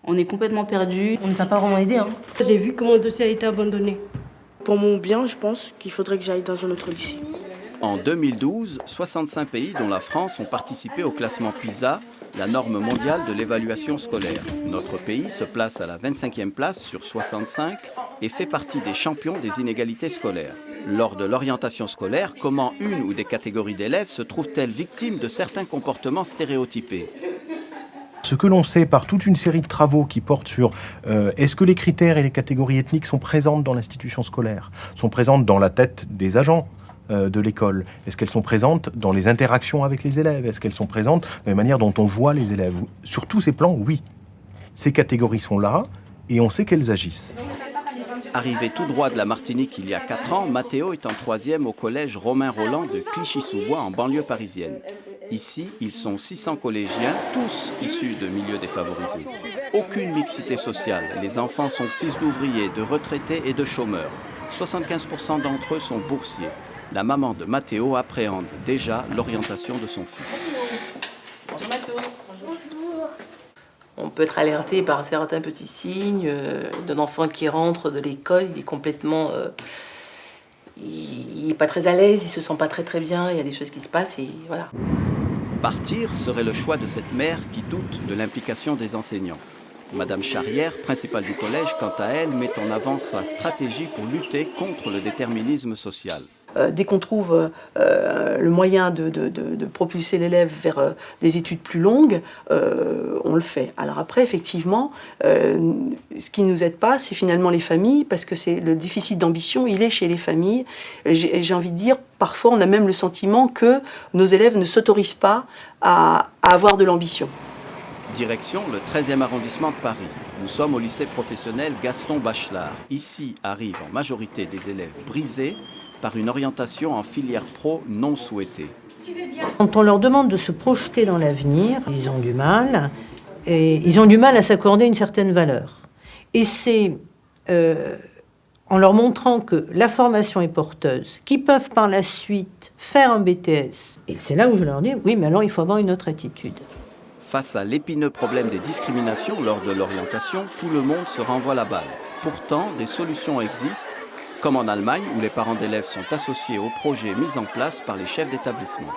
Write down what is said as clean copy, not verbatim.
On est complètement perdu. On ne nous a pas vraiment aidés. J'ai vu que mon dossier a été abandonné. Pour mon bien, je pense qu'il faudrait que j'aille dans un autre lycée. En 2012, 65 pays, dont la France, ont participé au classement PISA, la norme mondiale de l'évaluation scolaire. Notre pays se place à la 25e place sur 65 et fait partie des champions des inégalités scolaires. Lors de l'orientation scolaire, comment une ou des catégories d'élèves se trouvent-elles victimes de certains comportements stéréotypés ? Ce que l'on sait par toute une série de travaux qui portent sur est-ce que les critères et les catégories ethniques sont présentes dans l'institution scolaire, sont présentes dans la tête des agents de l'école? Est-ce qu'elles sont présentes dans les interactions avec les élèves? Est-ce qu'elles sont présentes dans la manière dont on voit les élèves? Sur tous ces plans, oui. Ces catégories sont là et on sait qu'elles agissent. Arrivé tout droit de la Martinique il y a 4 ans, Mathéo est en 3e au collège Romain Rolland de Clichy-sous-Bois en banlieue parisienne. Ici, ils sont 600 collégiens, tous issus de milieux défavorisés. Aucune mixité sociale. Les enfants sont fils d'ouvriers, de retraités et de chômeurs. 75% d'entre eux sont boursiers. La maman de Mathéo appréhende déjà l'orientation de son fils. Bonjour Mathéo. On peut être alerté par certains petits signes d'un enfant qui rentre de l'école, il est complètement... il n'est pas très à l'aise, il ne se sent pas très bien, il y a des choses qui se passent et voilà. Partir serait le choix de cette mère qui doute de l'implication des enseignants. Madame Charrière, principale du collège, quant à elle, met en avant sa stratégie pour lutter contre le déterminisme social. Dès qu'on trouve le moyen de propulser l'élève vers des études plus longues, on le fait. Alors après, effectivement, ce qui ne nous aide pas, c'est finalement les familles, parce que c'est le déficit d'ambition, il est chez les familles. J'ai envie de dire, parfois, on a même le sentiment que nos élèves ne s'autorisent pas à avoir de l'ambition. Direction le 13e arrondissement de Paris. Nous sommes au lycée professionnel Gaston Bachelard. Ici arrivent en majorité des élèves brisés par une orientation en filière pro non souhaitée. Quand on leur demande de se projeter dans l'avenir, ils ont du mal. Et ils ont du mal à s'accorder une certaine valeur. Et c'est en leur montrant que la formation est porteuse, qu'ils peuvent par la suite faire un BTS. Et c'est là où je leur dis, oui, mais alors il faut avoir une autre attitude. Face à l'épineux problème des discriminations lors de l'orientation, tout le monde se renvoie la balle. Pourtant, des solutions existent, comme en Allemagne où les parents d'élèves sont associés aux projets mis en place par les chefs d'établissement.